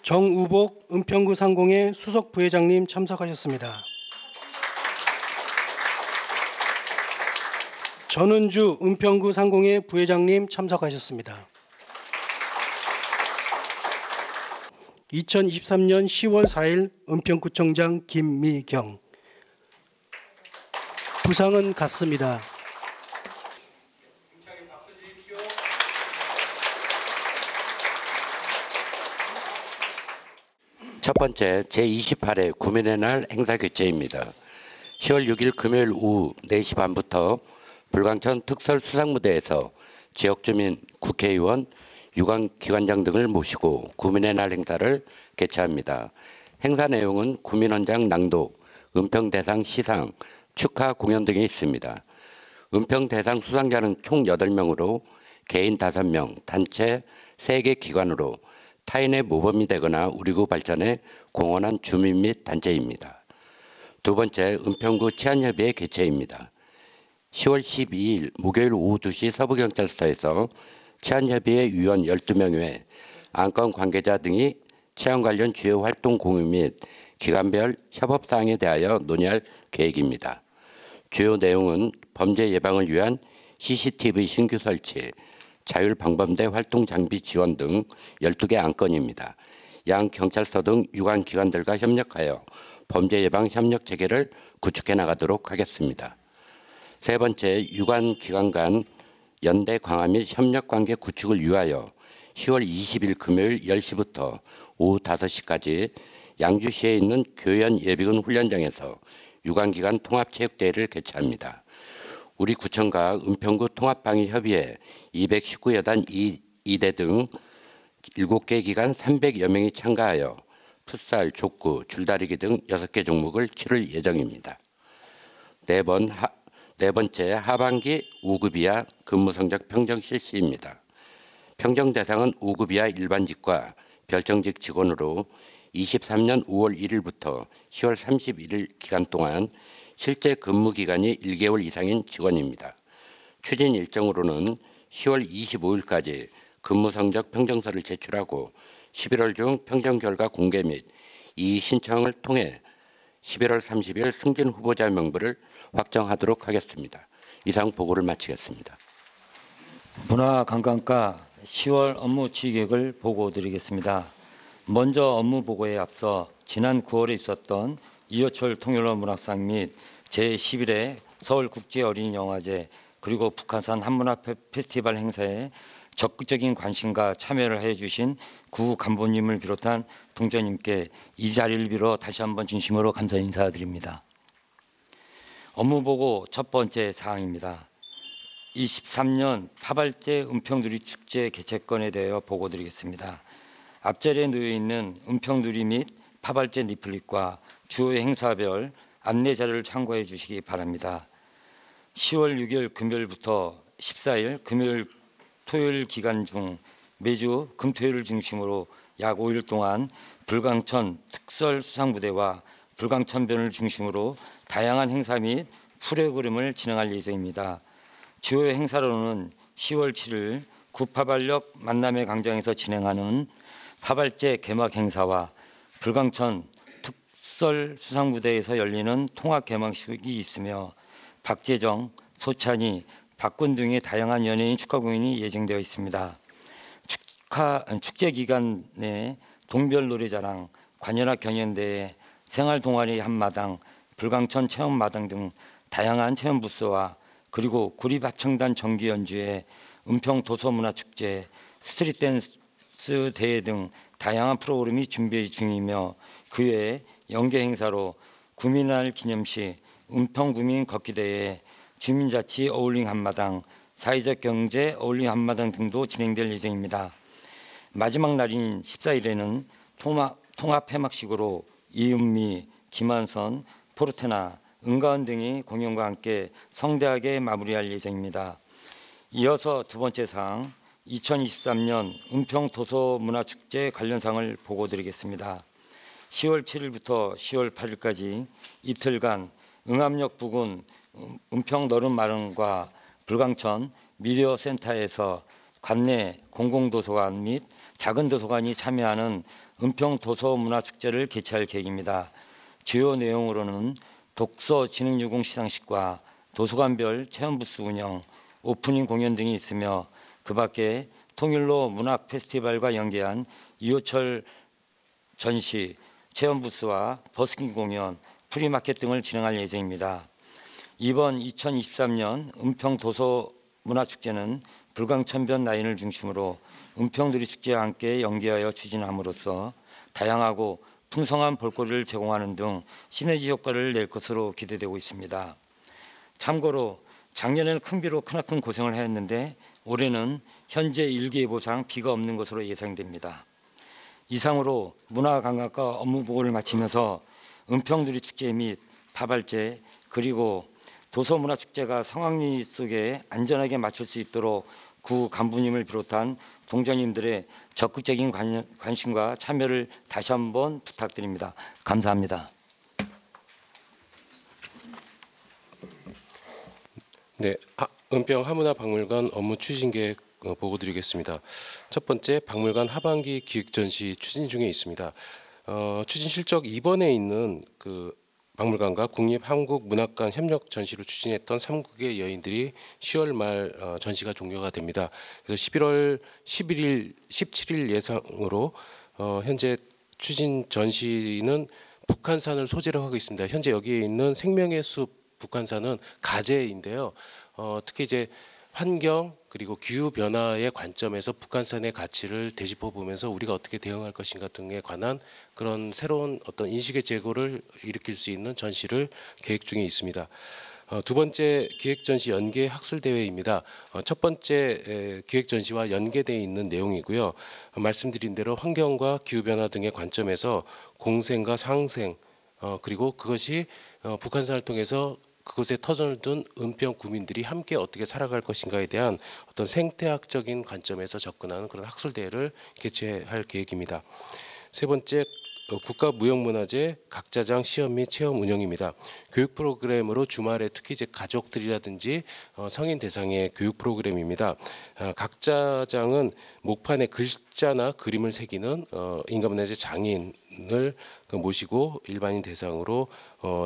정우복 은평구 상공회 수석 부회장님 참석하셨습니다. 전은주 은평구 상공회 부회장님 참석하셨습니다. 2023년 10월 4일 은평구청장 김미경. 부상은 같습니다. 첫 번째 제28회 구민의 날 행사 개최입니다. 10월 6일 금요일 오후 4시 반부터 불광천 특설수상무대에서 지역주민, 국회의원, 유관기관장 등을 모시고 구민의 날 행사를 개최합니다. 행사 내용은 구민헌장 낭독, 은평대상 시상, 축하 공연 등이 있습니다. 은평대상 수상자는 총 8명으로 개인 5명, 단체 3개 기관으로 타인의 모범이 되거나 우리구 발전에 공헌한 주민 및 단체입니다. 두 번째, 은평구 치안협의회 개최입니다. 10월 12일 목요일 오후 2시 서부경찰서에서 치안협의회 위원 12명 외 안건 관계자 등이 치안 관련 주요 활동 공유 및 기관별 협업사항에 대하여 논의할 계획입니다. 주요 내용은 범죄 예방을 위한 CCTV 신규 설치, 자율방범대 활동 장비 지원 등 12개 안건입니다. 양 경찰서 등 유관기관들과 협력하여 범죄 예방 협력 체계를 구축해 나가도록 하겠습니다. 세 번째, 유관기관 간 연대 강화 및 협력관계 구축을 위하여 10월 20일 금요일 10시부터 오후 5시까지 양주시에 있는 교연 예비군 훈련장에서 유관기관 통합체육대회를 개최합니다. 우리 구청과 은평구 통합방위협의회 219여단 2대 등 7개 기관 300여 명이 참가하여 풋살, 족구, 줄다리기 등 6개 종목을 치를 예정입니다. 네 번째, 하반기 5급 이하 근무 성적 평정 실시입니다. 평정 대상은 5급 이하 일반직과 별정직 직원으로 23년 5월 1일부터 10월 31일 기간 동안 실제 근무 기간이 1개월 이상인 직원입니다. 추진 일정으로는 10월 25일까지 근무 성적 평정서를 제출하고 11월 중 평정 결과 공개 및 이의 신청을 통해 11월 30일 승진 후보자 명부를 확정하도록 하겠습니다. 이상 보고를 마치겠습니다. 문화관광과 10월 업무 취객을 보고드리겠습니다. 먼저 업무 보고에 앞서 지난 9월에 있었던 이호철 통일로 문학상 및 제11회 서울국제어린이영화제 그리고 북한산 한문화 페스티벌 행사에 적극적인 관심과 참여를 해주신 구 간부님을 비롯한 동정님께 이 자리를 빌어 다시 한번 진심으로 감사 인사드립니다. 업무 보고 첫 번째 사항입니다. 23년 파발제 은평누리축제 개최권에 대하여 보고드리겠습니다. 앞자리에 놓여 있는 은평누리 및 파발제 리플릿과 주요 행사별 안내 자료를 참고해 주시기 바랍니다. 10월 6일 금요일부터 14일 금요일 토요일 기간 중 매주 금토요일을 중심으로 약 5일 동안 불광천 특설수상무대와 불광천변을 중심으로 다양한 행사 및 프로그램을 진행할 예정입니다. 주요 행사로는 10월 7일 구파발역 만남의 광장에서 진행하는 파발제 개막 행사와 불광천 특설수상무대에서 열리는 통합 개막식이 있으며 박재정, 소찬희, 박군 등의 다양한 연예인 축하 공연이 예정되어 있습니다. 축제 기간 내 동별 노래자랑, 관현악 경연대회, 생활 동아리 한마당, 불광천 체험마당 등 다양한 체험 부스와 그리고 구립합창단 정기 연주회, 은평 도서문화축제, 스트릿 댄스 대회 등 다양한 프로그램이 준비 중이며 그 외에 연계 행사로 구민날 기념식, 은평구민 걷기대회, 주민자치 어울림 한마당, 사회적 경제 어울림 한마당 등도 진행될 예정입니다. 마지막 날인 14일에는 통합 폐막식으로 이은미, 김한선, 포르테나, 은가은 등이 공연과 함께 성대하게 마무리할 예정입니다. 이어서 두 번째 사항, 2023년 은평도서문화축제 관련상을 보고드리겠습니다. 10월 7일부터 10월 8일까지 이틀간 응암역 부근 은평너른마을과 불광천 미디어센터에서 관내 공공도서관 및 작은 도서관이 참여하는 은평 도서문화축제를 개최할 계획입니다. 주요 내용으로는 독서 진흥유공 시상식과 도서관별 체험부스 운영, 오프닝 공연 등이 있으며 그 밖에 통일로 문학 페스티벌과 연계한 이호철 전시, 체험부스와 버스킹 공연, 프리마켓 등을 진행할 예정입니다. 이번 2023년 은평 도서문화축제는 불광천변 라인을 중심으로 은평누리축제와 함께 연계하여 추진함으로써 다양하고 풍성한 볼거리를 제공하는 등 시너지 효과를 낼 것으로 기대되고 있습니다. 참고로 작년에는 큰 비로 크나큰 고생을 하였는데 올해는 현재 일기예보상 비가 없는 것으로 예상됩니다. 이상으로 문화관광과 업무보고를 마치면서 은평누리축제 및 다발제 그리고 도서문화축제가 상황리 속에 안전하게 마칠 수 있도록 구 간부님을 비롯한 동정님들의 적극적인 관심과 참여를 다시 한번 부탁드립니다. 감사합니다. 네, 은평 하문화박물관 업무 추진 계획 보고 드리겠습니다. 첫 번째, 박물관 하반기 기획 전시 추진 중에 있습니다. 추진 실적 2번에 있는 그 박물관과 국립한국문학관 협력 전시로 추진했던 3국의 여인들이 10월 말 전시가 종료가 됩니다. 그래서 11월 11일, 17일 예상으로 현재 추진 전시는 북한산을 소재로 하고 있습니다. 현재 여기에 있는 생명의 숲 북한산은 가제인데요. 특히 이제 환경 그리고 기후 변화의 관점에서 북한산의 가치를 되짚어 보면서 우리가 어떻게 대응할 것인가 등에 관한 그런 새로운 어떤 인식의 제고를 일으킬 수 있는 전시를 계획 중에 있습니다. 두 번째 기획 전시 연계 학술 대회입니다. 첫 번째 기획 전시와 연계되어 있는 내용이고요. 말씀드린 대로 환경과 기후 변화 등의 관점에서 공생과 상생 그리고 그것이 북한산을 통해서 그곳에 터전을 둔 은평 구민들이 함께 어떻게 살아갈 것인가에 대한 어떤 생태학적인 관점에서 접근하는 그런 학술 대회를 개최할 계획입니다. 세 번째, 국가무형문화재 각자장 시험 및 체험 운영입니다. 교육 프로그램으로 주말에 특히 이제 가족들이라든지 성인 대상의 교육 프로그램입니다. 각자장은 목판에 글자나 그림을 새기는 인간문화재 장인을 모시고 일반인 대상으로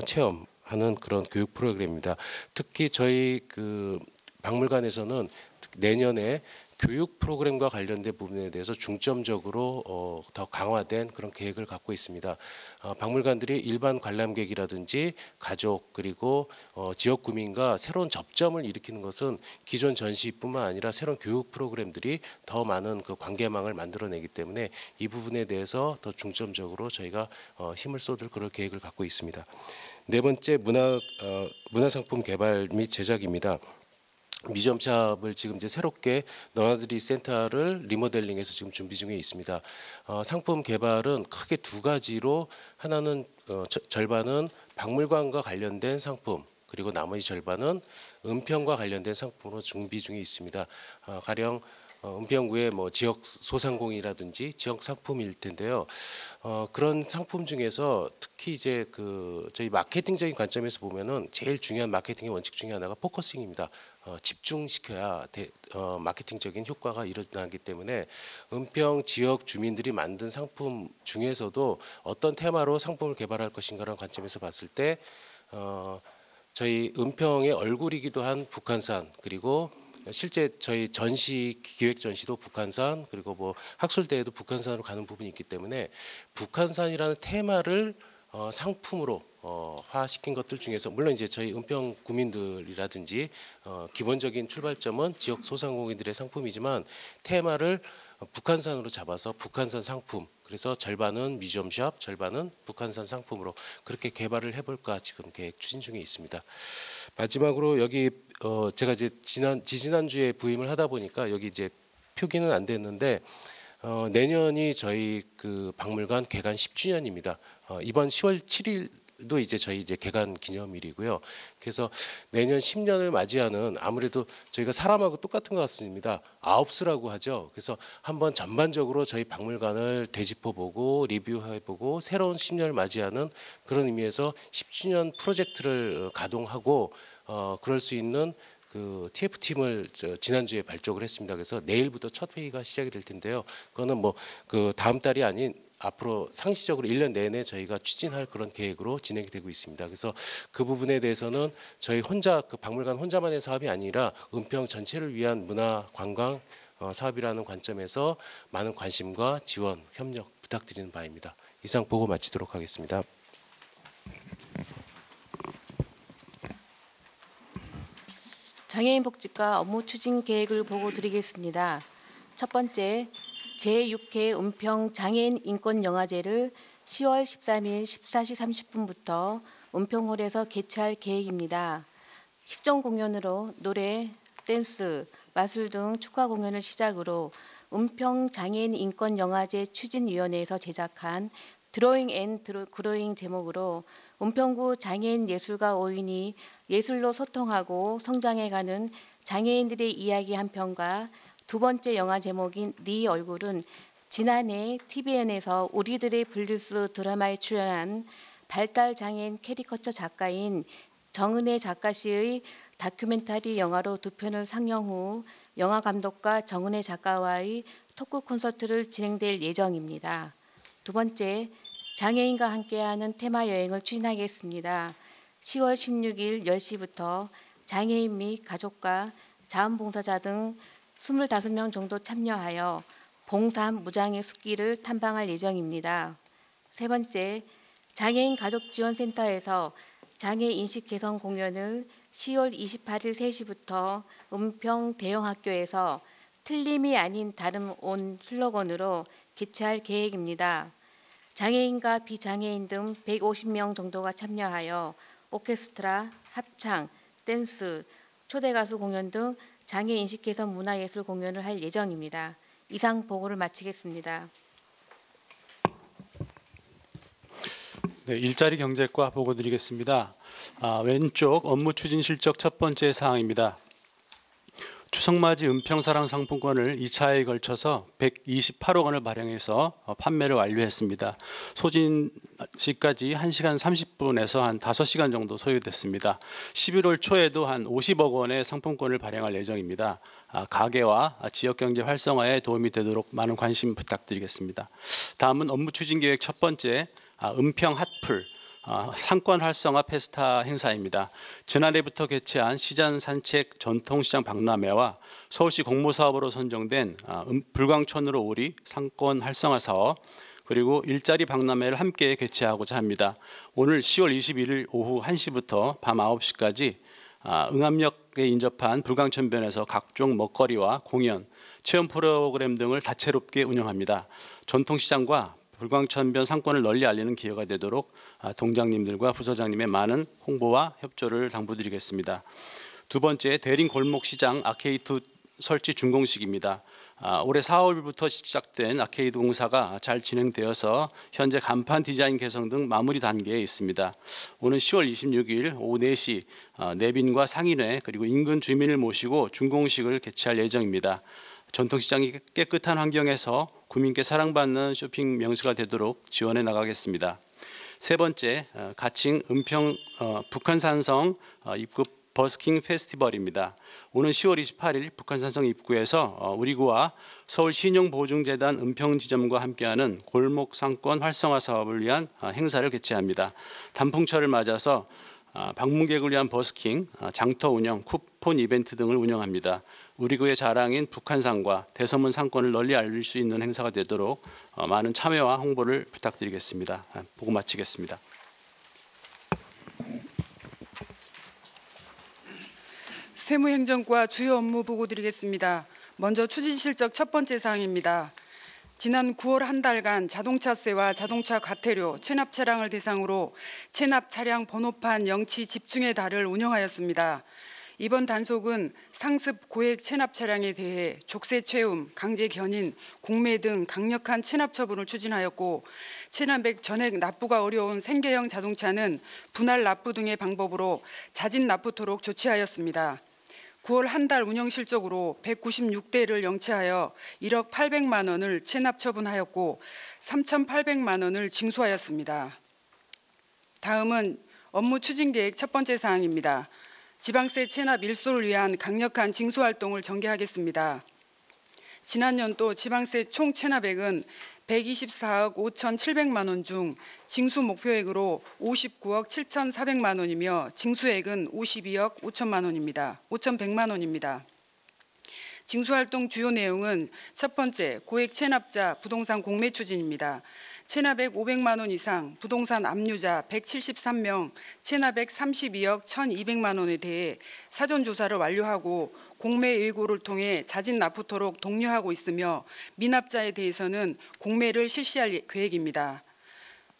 체험하는 그런 교육 프로그램입니다. 특히 저희 그 박물관에서는 내년에 교육 프로그램과 관련된 부분에 대해서 중점적으로 더 강화된 그런 계획을 갖고 있습니다. 박물관들이 일반 관람객이라든지 가족 그리고 지역 구민과 새로운 접점을 일으키는 것은 기존 전시뿐만 아니라 새로운 교육 프로그램들이 더 많은 그 관계망을 만들어내기 때문에 이 부분에 대해서 더 중점적으로 저희가 힘을 쏟을 그럴 계획을 갖고 있습니다. 네 번째, 문화상품 개발 및 제작입니다. 뮤지엄샵을 지금 이제 새롭게 너나드리 센터를 리모델링해서 지금 준비 중에 있습니다. 상품 개발은 크게 두 가지로, 하나는 절반은 박물관과 관련된 상품, 그리고 나머지 절반은 은평과 관련된 상품으로 준비 중에 있습니다. 가령 은평구의 뭐 지역 소상공이라든지 지역 상품일 텐데요. 그런 상품 중에서 특히 이제 그 저희 마케팅적인 관점에서 보면은 제일 중요한 마케팅의 원칙 중에 하나가 포커싱입니다. 집중시켜야 마케팅적인 효과가 일어나기 때문에 은평 지역 주민들이 만든 상품 중에서도 어떤 테마로 상품을 개발할 것인가라는 관점에서 봤을 때 저희 은평의 얼굴이기도 한 북한산, 그리고 실제 저희 전시 기획 전시도 북한산, 그리고 뭐 학술 대회도 북한산으로 가는 부분이 있기 때문에 북한산이라는 테마를 상품으로 화시킨 것들 중에서, 물론 이제 저희 은평 구민들이라든지 기본적인 출발점은 지역 소상공인들의 상품이지만 테마를 북한산으로 잡아서 북한산 상품, 그래서 절반은 뮤지엄샵, 절반은 북한산 상품으로 그렇게 개발을 해볼까 지금 계획 추진 중에 있습니다. 마지막으로 여기 제가 이제 지지난주에 부임을 하다 보니까 여기 이제 표기는 안 됐는데 내년이 저희 그 박물관 개관 10주년입니다. 이번 10월 7일도 이제 저희 이제 개관 기념일이고요. 그래서 내년 10년을 맞이하는, 아무래도 저희가 사람하고 똑같은 것 같습니다. 아홉수라고 하죠. 그래서 한번 전반적으로 저희 박물관을 되짚어보고 리뷰해보고 새로운 10년을 맞이하는 그런 의미에서 10주년 프로젝트를 가동하고 그럴 수 있는 그 TF팀을 지난주에 발족을 했습니다. 그래서 내일부터 첫 회의가 시작이 될 텐데요. 그거는 뭐 그 다음 달이 아닌 앞으로 상시적으로 1년 내내 저희가 추진할 그런 계획으로 진행이 되고 있습니다. 그래서 그 부분에 대해서는 저희 혼자 그 박물관 혼자만의 사업이 아니라 은평 전체를 위한 문화 관광 사업이라는 관점에서 많은 관심과 지원, 협력 부탁드리는 바입니다. 이상 보고 마치도록 하겠습니다. 장애인 복지과 업무 추진 계획을 보고 드리겠습니다. 첫 번째, 제6회 은평 장애인 인권 영화제를 10월 13일 14시 30분부터 은평홀에서 개최할 계획입니다. 식전 공연으로 노래, 댄스, 마술 등 축하 공연을 시작으로 은평 장애인 인권 영화제 추진위원회에서 제작한 드로잉 앤 그로잉 제목으로 은평구 장애인 예술가 5인이 예술로 소통하고 성장해가는 장애인들의 이야기 한 편과 두 번째 영화 제목인 네 얼굴은 지난해 TVN에서 우리들의 블루스 드라마에 출연한 발달 장애인 캐리커처 작가인 정은혜 작가 씨의 다큐멘터리 영화로 두 편을 상영 후 영화 감독과 정은혜 작가와의 토크 콘서트를 진행될 예정입니다. 두 번째, 장애인과 함께하는 테마 여행을 추진하겠습니다. 10월 16일 10시부터 장애인 및 가족과 자원봉사자 등 25명 정도 참여하여 봉산 무장의 숲길을 탐방할 예정입니다. 세 번째, 장애인 가족지원센터에서 장애 인식 개선 공연을 10월 28일 3시부터 은평 대형학교에서 틀림이 아닌 다름 온 슬로건으로 개최할 계획입니다. 장애인과 비장애인 등 150명 정도가 참여하여 오케스트라, 합창, 댄스, 초대 가수 공연 등 장애 인식 개선 문화예술 공연을 할 예정입니다. 이상 보고를 마치겠습니다. 네, 일자리 경제과 보고 드리겠습니다. 왼쪽 업무 추진 실적 첫 번째 사항입니다. 추석맞이 은평사랑 상품권을 2차에 걸쳐서 128억 원을 발행해서 판매를 완료했습니다. 소진 시까지 1시간 30분에서 한 5시간 정도 소요됐습니다. 11월 초에도 한 50억 원의 상품권을 발행할 예정입니다. 가계와 지역경제 활성화에 도움이 되도록 많은 관심 부탁드리겠습니다. 다음은 업무 추진 계획 첫 번째, 은평 핫풀 상권 활성화 페스타 행사입니다. 지난해부터 개최한 시장 산책 전통시장 박람회와 서울시 공모사업으로 선정된 불광천으로 오리 상권 활성화 사업, 그리고 일자리 박람회를 함께 개최하고자 합니다. 오늘 10월 21일 오후 1시부터 밤 9시까지 응암역에 인접한 불광천변에서 각종 먹거리와 공연, 체험 프로그램 등을 다채롭게 운영합니다. 전통시장과 불광천변 상권을 널리 알리는 기회가 되도록 동장님들과 부서장님의 많은 홍보와 협조를 당부드리겠습니다. 두 번째, 대림 골목시장 아케이드 설치 준공식입니다. 올해 4월부터 시작된 아케이드 공사가 잘 진행되어서 현재 간판 디자인 개성 등 마무리 단계에 있습니다. 오는 10월 26일 오후 4시 내빈과 상인회 그리고 인근 주민을 모시고 준공식을 개최할 예정입니다. 전통시장이 깨끗한 환경에서 구민께 사랑받는 쇼핑 명소가 되도록 지원해 나가겠습니다. 세 번째, 가칭 은평 북한산성 입구 버스킹 페스티벌입니다. 오는 10월 28일 북한산성 입구에서 우리 구와 서울신용보증재단 은평지점과 함께하는 골목상권 활성화 사업을 위한 행사를 개최합니다. 단풍철을 맞아서 방문객을 위한 버스킹, 장터 운영, 쿠폰 이벤트 등을 운영합니다. 우리 구의 자랑인 북한산과 대서문 상권을 널리 알릴 수 있는 행사가 되도록 많은 참여와 홍보를 부탁드리겠습니다. 보고 마치겠습니다. 세무행정과 주요 업무 보고 드리겠습니다. 먼저 추진 실적 첫 번째 사항입니다. 지난 9월 한 달간 자동차세와 자동차 과태료, 체납 차량을 대상으로 체납 차량 번호판 영치 집중의 달을 운영하였습니다. 이번 단속은 상습 고액 체납 차량에 대해 족쇄 채움, 강제 견인, 공매 등 강력한 체납 처분을 추진하였고, 체납액 전액 납부가 어려운 생계형 자동차는 분할 납부 등의 방법으로 자진 납부토록 조치하였습니다. 9월 한 달 운영 실적으로 196대를 영치하여 1억 800만 원을 체납 처분하였고 3,800만 원을 징수하였습니다. 다음은 업무 추진 계획 첫 번째 사항입니다. 지방세 체납 일소를 위한 강력한 징수 활동을 전개하겠습니다. 지난 연도 지방세 총 체납액은 124억 5,700만 원 중 징수 목표액으로 59억 7,400만 원이며 징수액은 52억 5,100만 원입니다. 징수활동 주요 내용은 첫 번째, 고액 체납자 부동산 공매 추진입니다. 체납액 500만 원 이상 부동산 압류자 173명, 체납액 32억 1,200만 원에 대해 사전 조사를 완료하고 공매 예고를 통해 자진 납부토록 독려하고 있으며 미납자에 대해서는 공매를 실시할 계획입니다.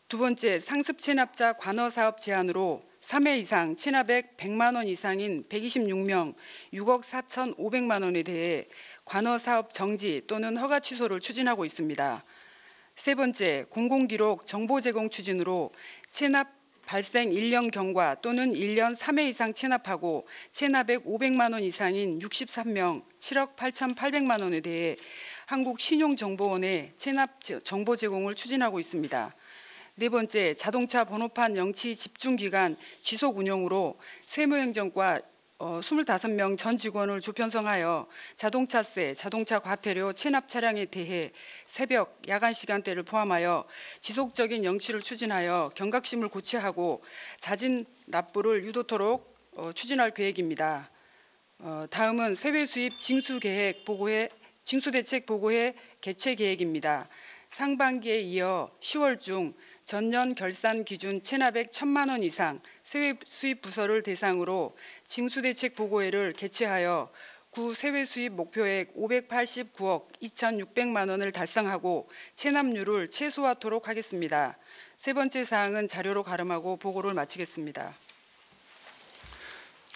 두 번째, 상습 체납자 관여 사업 제한으로 3회 이상 체납액 100만 원 이상인 126명, 6억 4,500만 원에 대해 관여 사업 정지 또는 허가 취소를 추진하고 있습니다. 세 번째, 공공기록 정보 제공 추진으로 체납 발생 1년 경과 또는 1년 3회 이상 체납하고 체납액 500만 원 이상인 63명, 7억 8,800만 원에 대해 한국신용정보원에 체납 정보 제공을 추진하고 있습니다. 네 번째, 자동차 번호판 영치 집중기간 지속 운영으로 세무행정과 25명 전 직원을 조편성하여 자동차세, 자동차 과태료 체납 차량에 대해 새벽, 야간 시간대를 포함하여 지속적인 영치를 추진하여 경각심을 고취하고 자진 납부를 유도토록 추진할 계획입니다. 다음은 세외 수입 징수대책 보고회 개최 계획입니다. 상반기에 이어 10월 중 전년 결산 기준 체납액 1,000만 원 이상 세외 수입 부서를 대상으로 징수대책 보고회를 개최하여 구 세외 수입 목표액 589억 2,600만 원을 달성하고 체납률을 최소화하도록 하겠습니다. 세 번째 사항은 자료로 가름하고 보고를 마치겠습니다.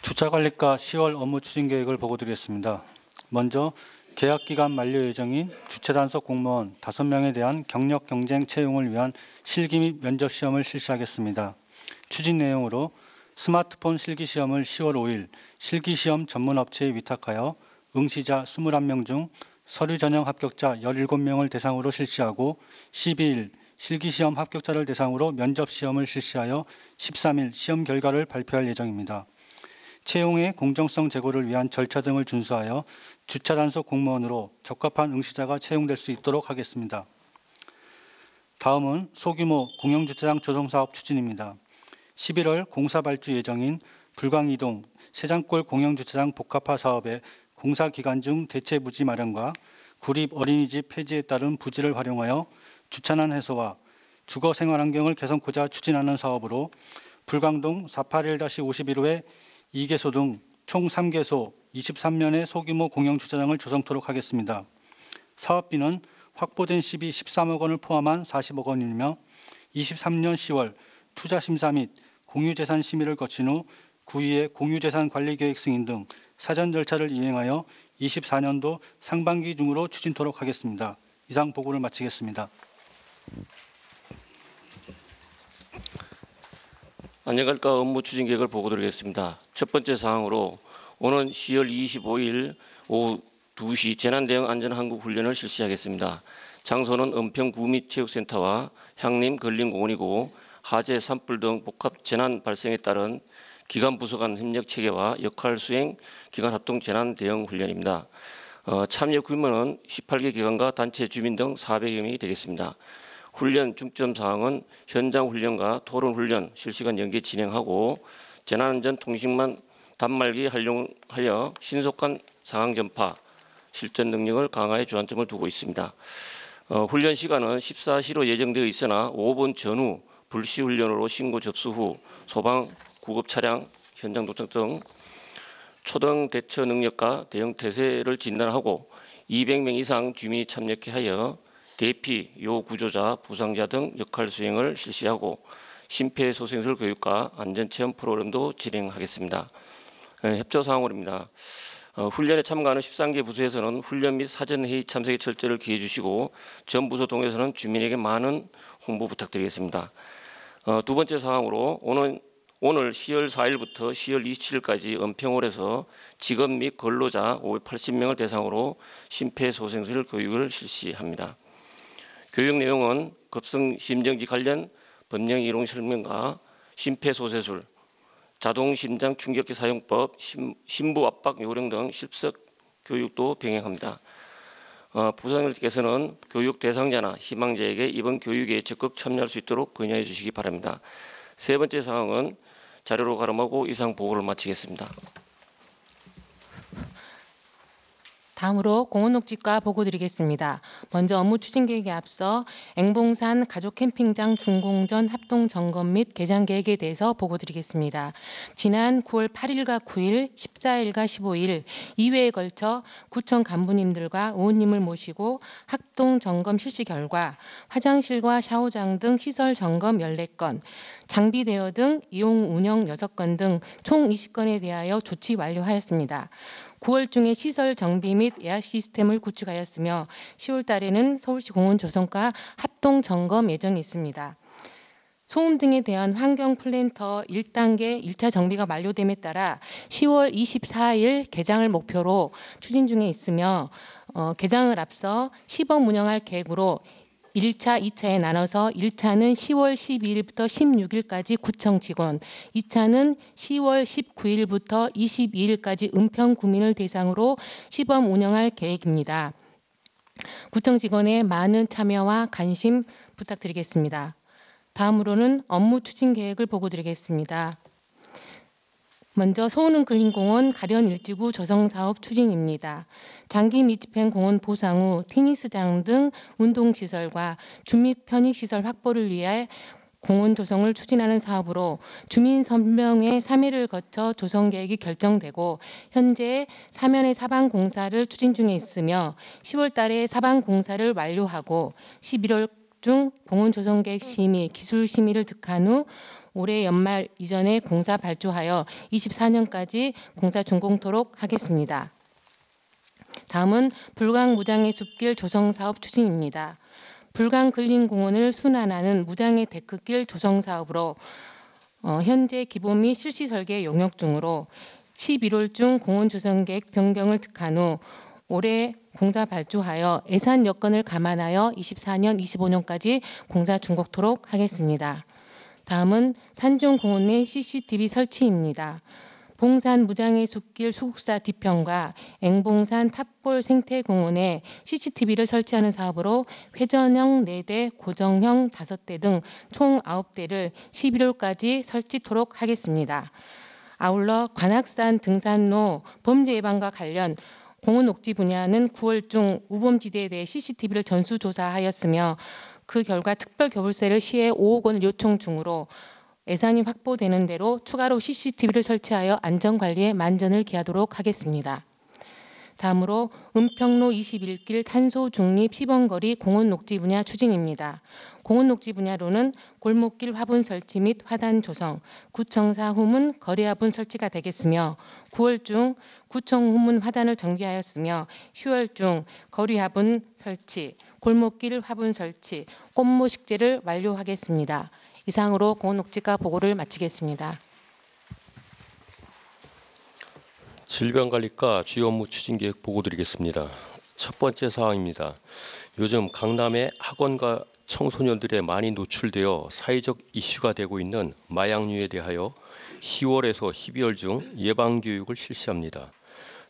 주차관리과 10월 업무 추진 계획을 보고드리겠습니다. 먼저 계약기간 만료 예정인 주차단속 공무원 5명에 대한 경력 경쟁 채용을 위한 실기 및 면접 시험을 실시하겠습니다. 추진 내용으로 스마트폰 실기시험을 10월 5일 실기시험 전문업체에 위탁하여 응시자 21명 중 서류 전형 합격자 17명을 대상으로 실시하고 12일 실기시험 합격자를 대상으로 면접시험을 실시하여 13일 시험 결과를 발표할 예정입니다. 채용의 공정성 제고를 위한 절차 등을 준수하여 주차단속 공무원으로 적합한 응시자가 채용될 수 있도록 하겠습니다. 다음은 소규모 공영주차장 조성사업 추진입니다. 11월 공사 발주 예정인 불광이동 세장골 공영주차장 복합화 사업의 공사 기간 중 대체 부지 마련과 구립 어린이집 폐지에 따른 부지를 활용하여 주차난 해소와 주거 생활 환경을 개선코자 추진하는 사업으로 불광동 481-51호에 2개소 등 총 3개소 23면의 소규모 공영주차장을 조성토록 하겠습니다. 사업비는 확보된 시비 13억 원을 포함한 40억 원이며 23년 10월 투자심사 및 공유재산 심의를 거친 후 구의의 공유재산 관리계획 승인 등 사전 절차를 이행하여 24년도 상반기 중으로 추진토록 하겠습니다. 이상 보고를 마치겠습니다. 안전관리과 업무 추진 계획을 보고드리겠습니다. 첫 번째 사항으로 오는 10월 25일 오후 2시 재난대응 안전한국훈련을 실시하겠습니다. 장소는 은평구미체육센터와 향림 근린공원이고 화재, 산불 등 복합 재난 발생에 따른 기관 부서 간 협력 체계와 역할 수행 기관 합동 재난 대응 훈련입니다. 참여 규모는 18개 기관과 단체 주민 등 400여 명이 되겠습니다. 훈련 중점 사항은 현장 훈련과 토론 훈련 실시간 연계 진행하고 재난안전 통신망 단말기 활용하여 신속한 상황 전파, 실전 능력을 강화해 주안점을 두고 있습니다. 훈련 시간은 14시로 예정되어 있으나 5분 전후 불시 훈련으로 신고 접수 후 소방, 구급 차량, 현장 도착 등 초등 대처 능력과 대응 태세를 진단하고 200명 이상 주민이 참여케 하여 대피, 요구조자, 부상자 등 역할 수행을 실시하고 심폐소생술 교육과 안전체험 프로그램도 진행하겠습니다. 협조사항으로입니다. 훈련에 참가하는 13개 부서에서는 훈련 및 사전회의 참석에 철저를 기해 주시고 전 부서 동에서는 주민에게 많은 홍보 부탁드리겠습니다. 두 번째 사항으로 오늘 10월 4일부터 10월 27일까지 은평홀에서 직업 및 근로자 580명을 대상으로 심폐소생술 교육을 실시합니다. 교육 내용은 급성심정지 관련 법령 이론 설명과 심폐소생술, 자동심장 충격기 사용법, 심부압박 요령 등 실습 교육도 병행합니다. 부장님께서는 교육 대상자나 희망자에게 이번 교육에 적극 참여할 수 있도록 권유해 주시기 바랍니다. 세 번째 사항은 자료로 가름하고 이상 보고를 마치겠습니다. 다음으로 공원녹지과 보고 드리겠습니다. 먼저 업무 추진 계획에 앞서 앵봉산 가족 캠핑장 준공전 합동 점검 및 개장 계획에 대해서 보고 드리겠습니다. 지난 9월 8일과 9일, 14일과 15일 2회에 걸쳐 구청 간부님들과 의원님을 모시고 합동 점검 실시 결과 화장실과 샤워장 등 시설 점검 14건, 장비 대여 등 이용 운영 6건 등 총 20건에 대하여 조치 완료하였습니다. 9월 중에 시설 정비 및 예약 시스템을 구축하였으며 10월 달에는 서울시 공원조성과 합동 점검 예정이 있습니다. 소음 등에 대한 환경 플랜터 1단계 1차 정비가 완료됨에 따라 10월 24일 개장을 목표로 추진 중에 있으며 개장을 앞서 시범 운영할 계획으로 1차, 2차에 나눠서 1차는 10월 12일부터 16일까지 구청 직원, 2차는 10월 19일부터 22일까지 은평 구민을 대상으로 시범 운영할 계획입니다. 구청 직원의 많은 참여와 관심 부탁드리겠습니다. 다음으로는 업무 추진 계획을 보고 드리겠습니다. 먼저 소운은근린공원 가련 일지구 조성사업 추진입니다. 장기 및집행 공원 보상 후 테니스장 등 운동시설과 주민 편의시설 확보를 위해 공원 조성을 추진하는 사업으로 주민 선명회 3회를 거쳐 조성 계획이 결정되고 현재 사면의 사방 공사를 추진 중에 있으며 10월 달에 사방 공사를 완료하고 11월 중 공원 조성 계획 심의, 기술 심의를 득한 후 올해 연말 이전에 공사 발주하여 24년까지 공사 준공토록 하겠습니다. 다음은 불광 무장의 숲길 조성 사업 추진입니다. 불광 근린공원을 순환하는 무장의 데크길 조성 사업으로 현재 기본 및 실시 설계 용역 중으로 11월 중 공원 조성 계획 변경을 득한 후 올해 공사 발주하여 예산 여건을 감안하여 24년, 25년까지 공사 준공토록 하겠습니다. 다음은 산중공원 내 CCTV 설치입니다. 봉산 무장의 숲길 수국사 뒤편과 앵봉산 탑골 생태공원에 CCTV를 설치하는 사업으로 회전형 4대, 고정형 5대 등 총 9대를 11월까지 설치토록 하겠습니다. 아울러 관악산 등산로 범죄 예방과 관련 공원 녹지 분야는 9월 중 우범지대에 대해 CCTV를 전수조사하였으며 그 결과 특별 교부세를 시에 5억 원을 요청 중으로 예산이 확보되는 대로 추가로 CCTV를 설치하여 안전관리에 만전을 기하도록 하겠습니다. 다음으로 은평로 21길 탄소 중립 시범거리 공원 녹지 분야 추진입니다. 공원 녹지 분야로는 골목길 화분 설치 및 화단 조성, 구청사 후문 거리 화분 설치가 되겠으며 9월 중 구청 후문 화단을 정비하였으며 10월 중 거리 화분 설치, 골목길 화분 설치, 꽃모 식재를 완료하겠습니다. 이상으로 공원 녹지과 보고를 마치겠습니다. 질병관리과 주요 업무 추진 계획 보고 드리겠습니다. 첫 번째 사항입니다. 요즘 강남의 학원과 청소년들에 많이 노출되어 사회적 이슈가 되고 있는 마약류에 대하여 10월에서 12월 중 예방교육을 실시합니다.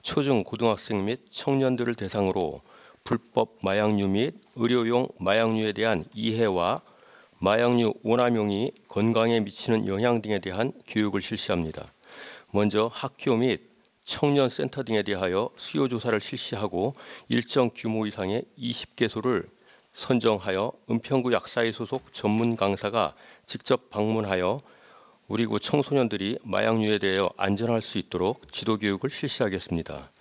초중 고등학생 및 청년들을 대상으로 불법 마약류 및 의료용 마약류에 대한 이해와 마약류 오남용이 건강에 미치는 영향 등에 대한 교육을 실시합니다. 먼저 학교 및 청년센터 등에 대하여 수요조사를 실시하고 일정 규모 이상의 20개소를 선정하여 은평구 약사회 소속 전문 강사가 직접 방문하여 우리 구 청소년들이 마약류에 대하여 안전할 수 있도록 지도교육을 실시하겠습니다.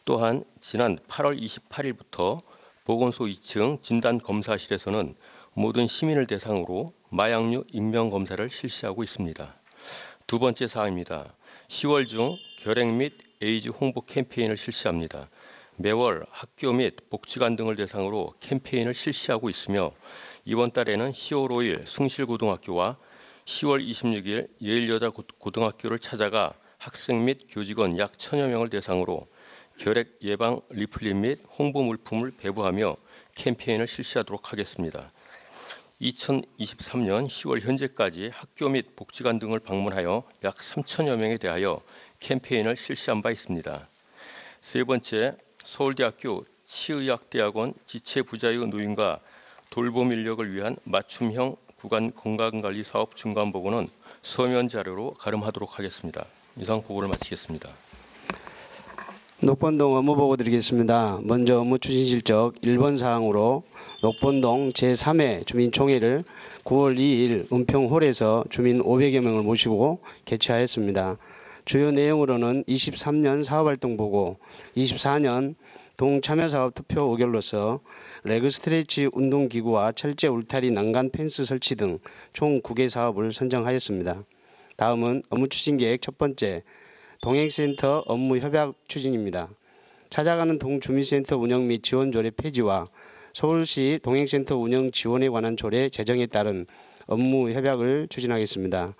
또한 지난 8월 28일부터 보건소 2층 진단검사실에서는 모든 시민을 대상으로 마약류 인명검사를 실시하고 있습니다. 두 번째 사항입니다. 10월 중 결핵 및 에이즈 홍보 캠페인을 실시합니다. 매월 학교 및 복지관 등을 대상으로 캠페인을 실시하고 있으며 이번 달에는 10월 5일 숭실고등학교와 10월 26일 예일여자고등학교를 찾아가 학생 및 교직원 약 1000여 명을 대상으로 결핵 예방 리플릿 및 홍보 물품을 배부하며 캠페인을 실시하도록 하겠습니다. 2023년 10월 현재까지 학교 및 복지관 등을 방문하여 약 3,000여 명에 대하여 캠페인을 실시한 바 있습니다. 세 번째, 서울대학교 치의학대학원 지체부자의 노인과 돌봄 인력을 위한 맞춤형 구간 건강관리 사업 중간 보고는 서면 자료로 가름하도록 하겠습니다. 이상 보고를 마치겠습니다. 녹본동 업무 보고 드리겠습니다. 먼저 업무 추진 실적 1번 사항으로 녹본동 제3회 주민총회를 9월 2일 은평홀에서 주민 500여 명을 모시고 개최하였습니다. 주요 내용으로는 23년 사업활동 보고, 24년 동참여사업 투표 의결로서 레그 스트레치 운동기구와 철제 울타리 난간 펜스 설치 등 총 9개 사업을 선정하였습니다. 다음은 업무 추진 계획 첫 번째, 동행센터 업무 협약 추진입니다. 찾아가는 동주민센터 운영 및 지원 조례 폐지와 서울시 동행센터 운영 지원에 관한 조례 제정에 따른 업무 협약을 추진하겠습니다.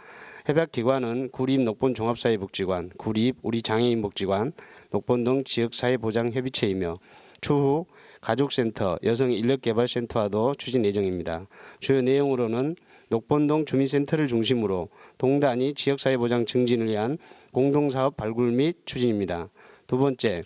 협약기관은 구립 녹본종합사회복지관, 구립 우리장애인복지관, 녹본동 지역사회보장협의체이며 추후 가족센터, 여성인력개발센터와도 추진 예정입니다. 주요 내용으로는 녹본동 주민센터를 중심으로 동단위 지역사회보장 증진을 위한 공동사업 발굴 및 추진입니다. 두 번째,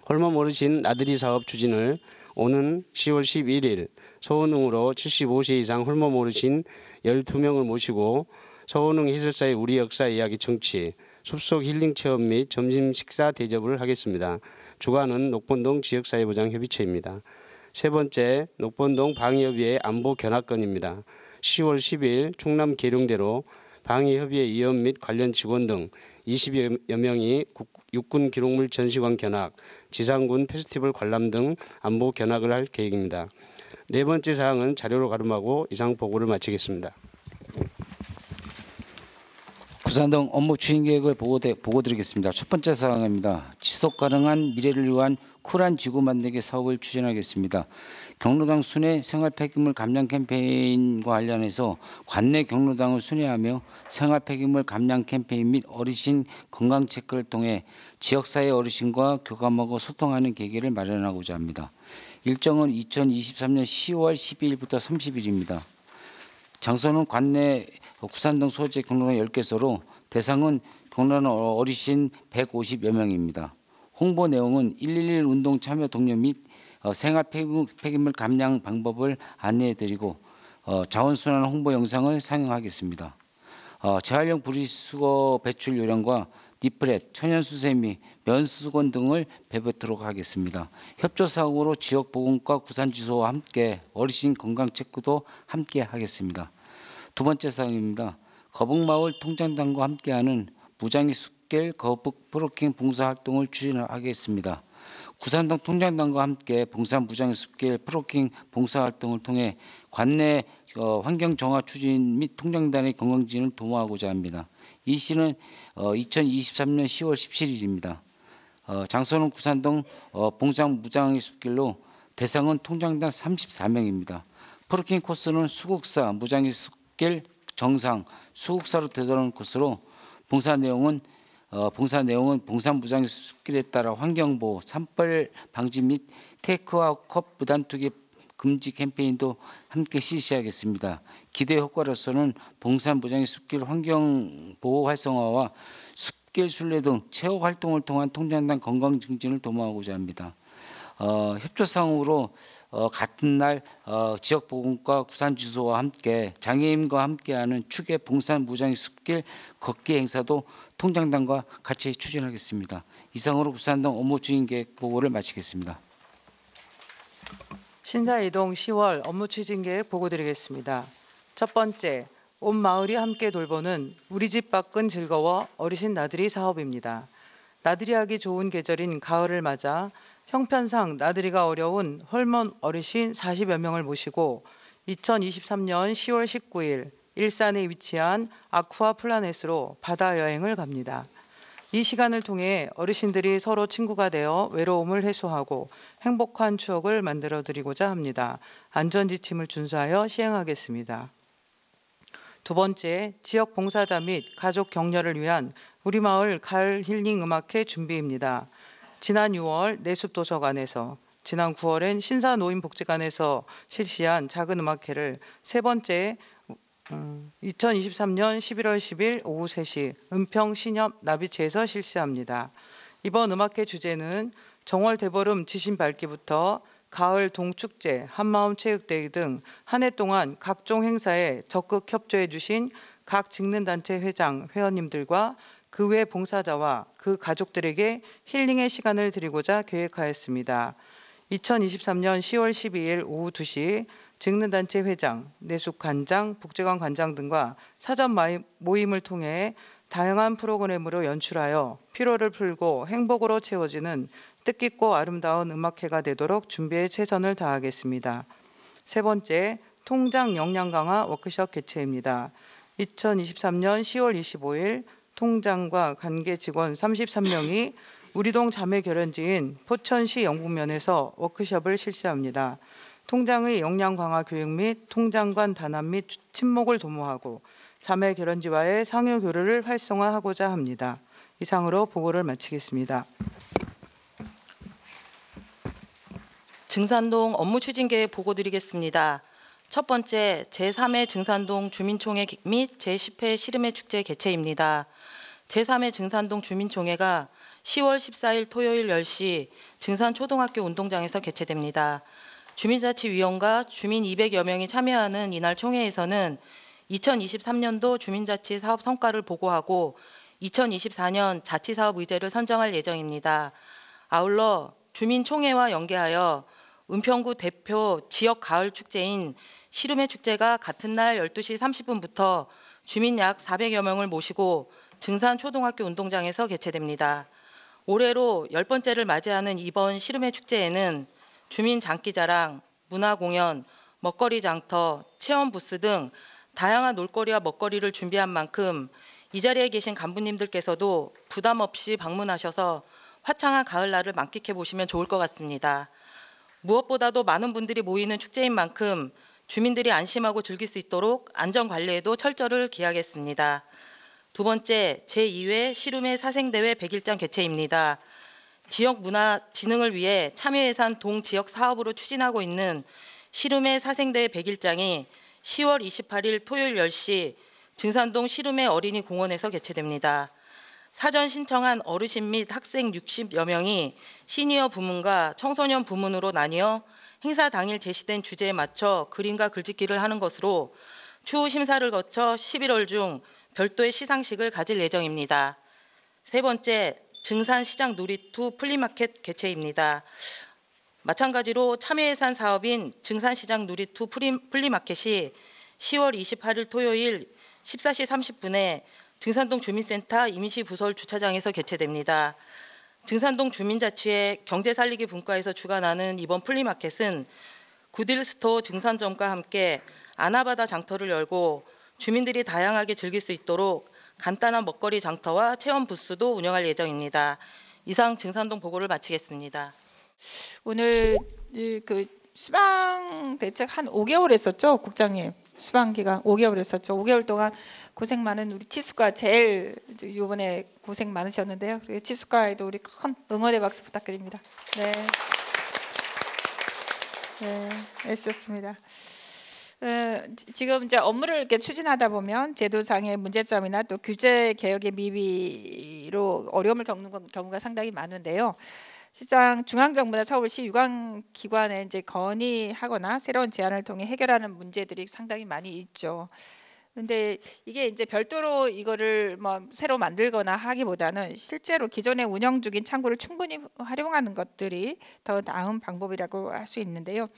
홀몸 어르신 나들이 사업 추진을 오는 10월 11일 서원흥으로 75세 이상 홀몸 어르신 12명을 모시고 서원흥 해설사의 우리 역사 이야기 청취, 숲속 힐링 체험 및 점심 식사 대접을 하겠습니다. 주관은 녹본동 지역사회보장협의체입니다. 세 번째, 녹본동 방위협의회 안보 견학건입니다. 10월 10일 충남 계룡대로 방위협의회 위원 및 관련 직원 등 20여 명이 육군 기록물 전시관 견학, 지상군 페스티벌 관람 등 안보 견학을 할 계획입니다. 네 번째 사항은 자료로 가름하고 이상 보고를 마치겠습니다. 구산동 업무 추진 계획을 보고 드리겠습니다. 첫 번째 사항입니다. 지속 가능한 미래를 위한 쿨한 지구 만들기 사업을 추진하겠습니다. 경로당 순회 생활 폐기물 감량 캠페인과 관련해서 관내 경로당을 순회하며 생활 폐기물 감량 캠페인 및 어르신 건강 체크를 통해 지역사회 어르신과 교감하고 소통하는 계기를 마련하고자 합니다. 일정은 2023년 10월 12일부터 30일입니다. 장소는 관내 구산동 소재 경로당 10개소로 대상은 경로당 어르신 150여 명입니다. 홍보 내용은 111 운동 참여 독려 및 생활 폐기물 감량 방법을 안내해드리고 자원순환 홍보 영상을 상영하겠습니다. 재활용 분리수거 배출 요령과 니플렛, 천연수세 및 면수건 등을 배부토록 하겠습니다. 협조사항으로 지역보건과 구산주소와 함께 어르신 건강체크도 함께 하겠습니다. 두 번째 사항입니다. 거북마을 통장단과 함께하는 무장의 숲길 거북 프로킹 봉사활동을 추진하겠습니다. 구산동 통장단과 함께 봉산 무장의 숲길 프로킹 봉사활동을 통해 관내 환경 정화 추진 및 통장단의 건강진을 도모하고자 합니다. 이 시는 2023년 10월 17일입니다. 장소는 구산동 봉산 무장의 숲길로 대상은 통장단 34명입니다. 프로킹 코스는 수국사 무장의 숲길 정상 수국사로 되돌아오는 코스로 봉사 내용은 봉산 무장의 숲길에 따라 환경보호, 산불 방지 및 테이크아웃 컵 무단 투기 금지 캠페인도 함께 실시하겠습니다. 기대 효과로서는 봉산 무장의 숲길 환경보호 활성화와 숲길 순례 등 체육 활동을 통한 통장단 건강 증진을 도모하고자 합니다. 협조사항으로 같은 날 지역보건과 구산주소와 함께 장애인과 함께하는 축의 봉산 무장의 숲길 걷기 행사도 통장단과 같이 추진하겠습니다. 이상으로 구산동 업무 추진 계획 보고를 마치겠습니다. 신사이동 10월 업무 추진 계획 보고 드리겠습니다. 첫 번째, 온 마을이 함께 돌보는 우리 집 밖은 즐거워 어르신 나들이 사업입니다. 나들이하기 좋은 계절인 가을을 맞아 형편상 나들이가 어려운 홀몸 어르신 40여 명을 모시고 2023년 10월 19일 일산에 위치한 아쿠아 플라넷으로 바다 여행을 갑니다. 이 시간을 통해 어르신들이 서로 친구가 되어 외로움을 해소하고 행복한 추억을 만들어 드리고자 합니다. 안전지침을 준수하여 시행하겠습니다. 두 번째, 지역 봉사자 및 가족 격려를 위한 우리 마을 가을 힐링 음악회 준비입니다. 지난 6월 내숲도서관에서, 지난 9월엔 신사노인복지관에서 실시한 작은 음악회를 세 번째 2023년 11월 10일 오후 3시 은평 신협 나비치에서 실시합니다. 이번 음악회 주제는 정월 대보름 지신 밝기부터 가을 동축제, 한마음 체육대회 등 한 해 동안 각종 행사에 적극 협조해 주신 각 직능단체 회장, 회원님들과 그 외 봉사자와 그 가족들에게 힐링의 시간을 드리고자 계획하였습니다. 2023년 10월 12일 오후 2시 직능단체 회장, 내숙관장, 북재관 관장 등과 사전 모임을 통해 다양한 프로그램으로 연출하여 피로를 풀고 행복으로 채워지는 뜻깊고 아름다운 음악회가 되도록 준비에 최선을 다하겠습니다. 세 번째, 통장 역량 강화 워크숍 개최입니다. 2023년 10월 25일 통장과 관계 직원 33명이 우리동 자매결연지인 포천시 영북면에서 워크숍을 실시합니다. 통장의 역량 강화 교육 및 통장 간 단합 및 친목을 도모하고 자매결연지와의 상호 교류를 활성화하고자 합니다. 이상으로 보고를 마치겠습니다. 증산동 업무 추진 계획 보고 드리겠습니다. 첫 번째, 제3회 증산동 주민총회 및 제10회 시름회 축제 개최입니다. 제3회 증산동 주민총회가 10월 14일 토요일 10시 증산초등학교 운동장에서 개최됩니다. 주민자치위원과 주민 200여 명이 참여하는 이날 총회에서는 2023년도 주민자치 사업 성과를 보고하고 2024년 자치사업 의제를 선정할 예정입니다. 아울러 주민총회와 연계하여 은평구 대표 지역 가을 축제인 시름회 축제가 같은 날 12시 30분부터 주민 약 400여 명을 모시고 증산초등학교 운동장에서 개최됩니다. 올해로 10번째를 맞이하는 이번 시름회 축제에는 주민 장기자랑, 문화공연, 먹거리 장터, 체험 부스 등 다양한 놀거리와 먹거리를 준비한 만큼 이 자리에 계신 간부님들께서도 부담 없이 방문하셔서 화창한 가을날을 만끽해 보시면 좋을 것 같습니다. 무엇보다도 많은 분들이 모이는 축제인 만큼 주민들이 안심하고 즐길 수 있도록 안전관리에도 철저를 기하겠습니다. 두 번째, 제2회 시름회 사생대회 100일장 개최입니다. 지역 문화 진흥을 위해 참여예산 동지역 사업으로 추진하고 있는 시름회 사생대회 100일장이 10월 28일 토요일 10시 증산동 시름회 어린이 공원에서 개최됩니다. 사전 신청한 어르신 및 학생 60여 명이 시니어 부문과 청소년 부문으로 나뉘어 행사 당일 제시된 주제에 맞춰 그림과 글짓기를 하는 것으로 추후 심사를 거쳐 11월 중 별도의 시상식을 가질 예정입니다. 세 번째, 증산시장 누리투 플리마켓 개최입니다. 마찬가지로 참여예산 사업인 증산시장 누리투 플리마켓이 10월 28일 토요일 14시 30분에 증산동 주민센터 임시부설 주차장에서 개최됩니다. 증산동 주민자치회 경제살리기 분과에서 주관하는 이번 플리마켓은 구딜스토어 증산점과 함께 아나바다 장터를 열고 주민들이 다양하게 즐길 수 있도록 간단한 먹거리 장터와 체험 부스도 운영할 예정입니다. 이상 증산동 보고를 마치겠습니다. 오늘 그 수방 대책 한 5개월 했었죠, 국장님. 수방 기간 5개월 했었죠. 5개월 동안 고생 많은 우리 치수과 제일 이번에 고생 많으셨는데요. 치수과에도 우리 큰 응원의 박수 부탁드립니다. 네, 애쓰셨습니다. 지금 이제 업무를 이렇게 추진하다 보면 제도상의 문제점이나 또 규제 개혁의 미비로 어려움을 겪는 경우가 상당히 많은데요. 실상 중앙정부나 서울시 유관기관에 이제 건의하거나 새로운 제안을 통해 해결하는 문제들이 상당히 많이 있죠. 근데 이게 이제 별도로 이거를 뭐 새로 만들거나 하기보다는 실제로 기존에 운영 중인 창구를 충분히 활용하는 것들이 더 나은 방법이라고 할 수 있는데요.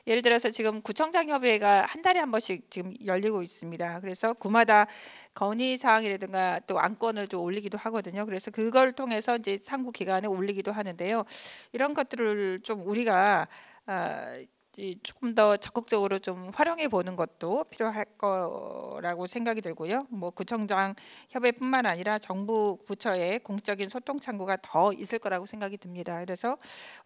예를 들어서 지금 구청장 협의회가 한 달에 한 번씩 지금 열리고 있습니다. 그래서 구마다 건의 사항이라든가 또 안건을 좀 올리기도 하거든요. 그래서 그걸 통해서 이제 상구 기관에 올리기도 하는데요. 이런 것들을 좀 우리가 조금 더 적극적으로 좀 활용해 보는 것도 필요할 거라고 생각이 들고요. 뭐 구청장 협의뿐만 아니라 정부 부처의 공적인 소통 창구가 더 있을 거라고 생각이 듭니다. 그래서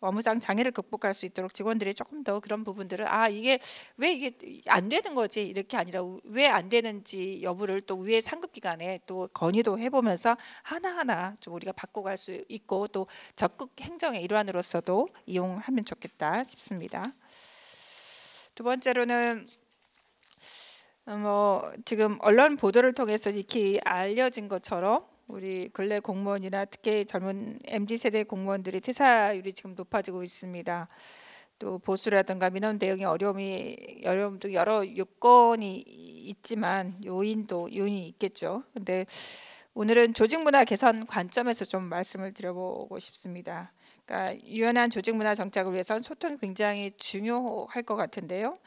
업무상 장애를 극복할 수 있도록 직원들이 조금 더 그런 부분들을 이게 왜 이게 안 되는 거지 이렇게 아니라 왜 안 되는지 여부를 또 위에 상급 기관에 또 건의도 해보면서 하나하나 좀 우리가 바꿔갈 수 있고 또 적극 행정의 일환으로서도 이용하면 좋겠다 싶습니다. 두 번째로는 지금 언론 보도를 통해서 익히 알려진 것처럼 우리 근래 공무원이나 특히 젊은 MZ 세대 공무원들이 퇴사율이 지금 높아지고 있습니다. 또 보수라든가 민원 대응의 어려움도 여러 요건이 있지만 요인이 있겠죠. 근데 오늘은 조직 문화 개선 관점에서 좀 말씀을 드려보고 싶습니다. 그러니까 유연한 조직 문화 정착을 위해서는 소통이 굉장히 중요할 것 같은데요.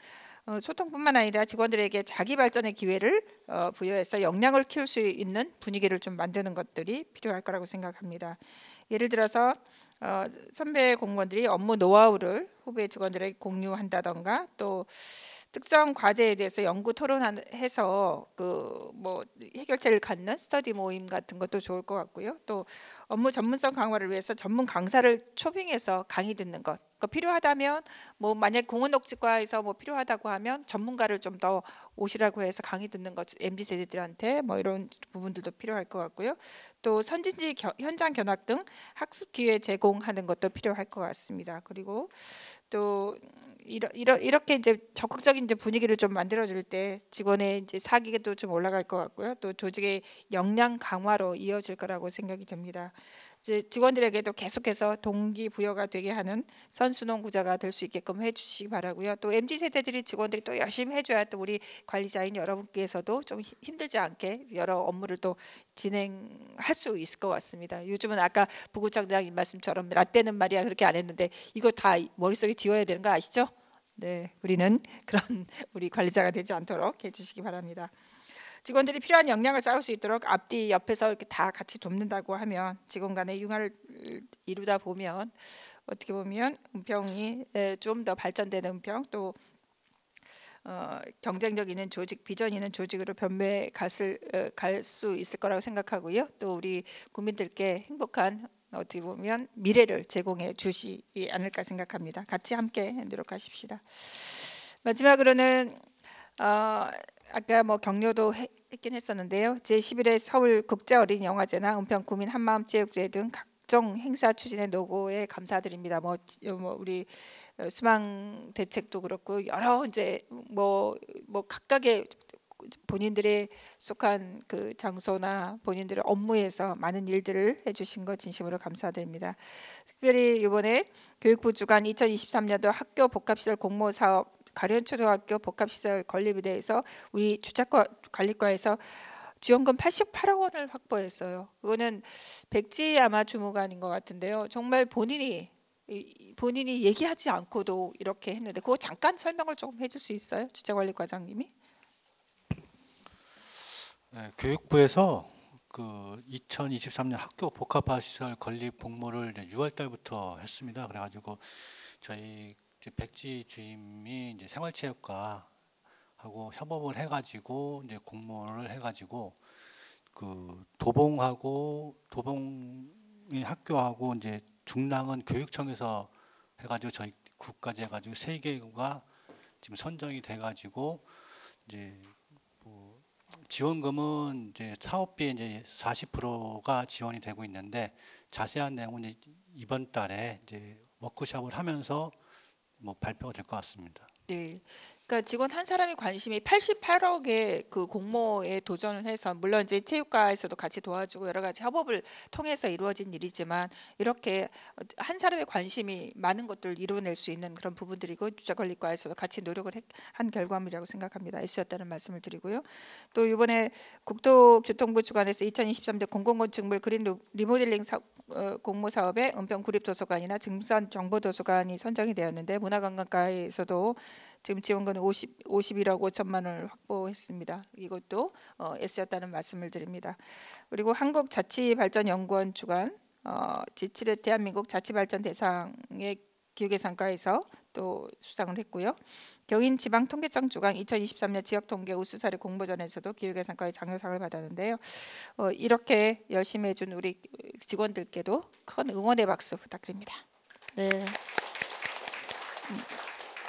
소통뿐만 아니라 직원들에게 자기 발전의 기회를 부여해서 역량을 키울 수 있는 분위기를 좀 만드는 것들이 필요할 거라고 생각합니다. 예를 들어서 선배 공무원들이 업무 노하우를 후배 직원들에게 공유한다던가 또 특정 과제에 대해서 연구 토론해서 뭐 해결책을 갖는 스터디 모임 같은 것도 좋을 것 같고요. 또 업무 전문성 강화를 위해서 전문 강사를 초빙해서 강의 듣는 것. 필요하다면 뭐 만약 공원녹지과에서 뭐 필요하다고 하면 전문가를 좀 더 오시라고 해서 강의 듣는 것 MZ 세대들한테 뭐 이런 부분들도 필요할 것 같고요. 또 선진지 현장 견학 등 학습 기회 제공하는 것도 필요할 것 같습니다. 그리고 또 이렇게 이제 적극적인 이제 분위기를 좀 만들어줄 때 직원의 이제 사기도 좀 올라갈 것 같고요. 또 조직의 역량 강화로 이어질 거라고 생각이 됩니다. 이제 직원들에게도 계속해서 동기부여가 되게 하는 선순환 구조가 될 수 있게끔 해주시기 바라고요. 또 MZ 세대들이 직원들이 또 열심히 해줘야 또 우리 관리자인 여러분께서도 좀 힘들지 않게 여러 업무를 또 진행할 수 있을 것 같습니다. 요즘은 아까 부구청장님 말씀처럼 라떼는 말이야 그렇게 안 했는데 이거 다 머릿속에 지워야 되는 거 아시죠? 네, 우리는 그런 우리 관리자가 되지 않도록 해주시기 바랍니다. 직원들이 필요한 역량을 쌓을 수 있도록 앞뒤 옆에서 이렇게 다 같이 돕는다고 하면 직원 간의 융화를 이루다 보면 어떻게 보면 은평이 좀 더 발전되는 은평 또 경쟁력 있는 조직, 비전 있는 조직으로 변모해 갈 수 있을 거라고 생각하고요. 또 우리 국민들께 행복한 어떻게 보면 미래를 제공해 주시지 않을까 생각합니다. 같이 함께 노력하십시다. 마지막으로는 아까 뭐 격려도 했긴 했었는데요. 제11회 서울 국제어린이영화제나 은평 구민 한마음체육대회 등 각종 행사 추진의 노고에 감사드립니다. 뭐 우리 수망 대책도 그렇고 여러 이제 뭐 각각의 본인들의 속한 그 장소나 본인들의 업무에서 많은 일들을 해주신 것 진심으로 감사드립니다. 특별히 이번에 교육부 주관 2023년도 학교 복합시설 공모 사업 가련초등학교 복합시설 건립에 대해서 우리 주차과 관리과에서 지원금 88억 원을 확보했어요. 그거는 백지 아마 주무관인 것 같은데요. 정말 본인이 얘기하지 않고도 이렇게 했는데 그거 잠깐 설명을 조금 해줄 수 있어요? 주차관리과장님이? 네, 교육부에서 그 2023년 학교 복합시설 건립 공모를 6월 달부터 했습니다. 그래가지고 저희 백지 주임이 이제 생활체육과하고 협업을 해가지고 이제 공모를 해가지고 그 도봉이 학교하고 이제 중랑은 교육청에서 해가지고 저희 구까지 해가지고 3개가 지금 선정이 돼가지고 이제 뭐 지원금은 이제 사업비의 이제 40%가 지원이 되고 있는데 자세한 내용은 이제 이번 달에 이제 워크숍을 하면서 뭐 발표가 될 것 같습니다. 네, 그러니까 직원 한 사람이 관심이 88억의 그 공모에 도전을 해서 물론 이제 체육과에서도 같이 도와주고 여러 가지 협업을 통해서 이루어진 일이지만 이렇게 한 사람의 관심이 많은 것들을 이루어낼 수 있는 그런 부분들이고 주차관리과에서도 같이 노력을 한 결과물이라고 생각합니다. 애쓰셨다는 말씀을 드리고요. 또 이번에 국토교통부 주관에서 2023년 공공건축물 그린 리모델링 공모 사업에 은평 구립도서관이나 증산 정보도서관이 선정이 되었는데 문화관광과에서도 지금 지원금은 51억 5천만 원을 확보했습니다. 이것도 애쓰였다는 말씀을 드립니다. 그리고 한국자치발전연구원 주관 제7회 대한민국 자치발전 대상의 기후계산과에서 또 수상을 했고요. 경인지방통계청 주관 2023년 지역통계 우수사례 공모전에서도 기후계산과의 장려상을 받았는데요. 이렇게 열심히 해준 우리 직원들께도 큰 응원의 박수 부탁드립니다. 네.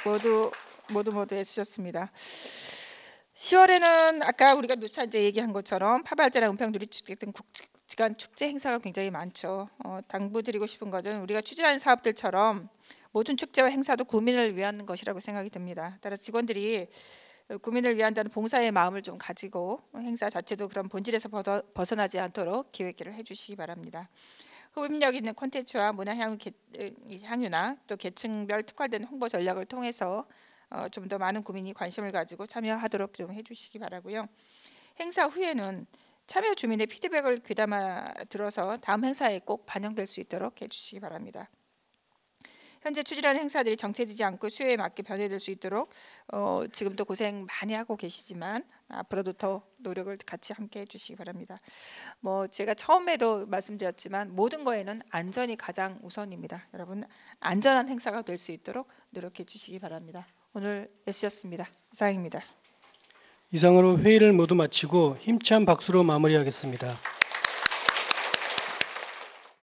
모두 애쓰셨습니다. 10월에는 아까 우리가 누차 이제 얘기한 것처럼 파발제나 은평 누리축제 등 국지간 축제 행사가 굉장히 많죠. 당부드리고 싶은 것은 우리가 추진하는 사업들처럼 모든 축제와 행사도 구민을 위한 것이라고 생각이 듭니다. 따라서 직원들이 구민을 위한다는 봉사의 마음을 좀 가지고 행사 자체도 그런 본질에서 벗어나지 않도록 기획을 해주시기 바랍니다. 흡입력 있는 콘텐츠와 문화 향유나 또 계층별 특화된 홍보 전략을 통해서 좀 더 많은 구민이 관심을 가지고 참여하도록 좀 해주시기 바라고요. 행사 후에는 참여 주민의 피드백을 귀담아 들어서 다음 행사에 꼭 반영될 수 있도록 해주시기 바랍니다. 현재 추진하는 행사들이 정체되지 않고 수요에 맞게 변화될 수 있도록 지금도 고생 많이 하고 계시지만 앞으로도 더 노력을 같이 함께 해주시기 바랍니다. 제가 처음에도 말씀드렸지만 모든 거에는 안전이 가장 우선입니다. 여러분 안전한 행사가 될 수 있도록 노력해 주시기 바랍니다. 오늘 애쓰셨습니다. 이상입니다. 이상으로 회의를 모두 마치고 힘찬 박수로 마무리하겠습니다.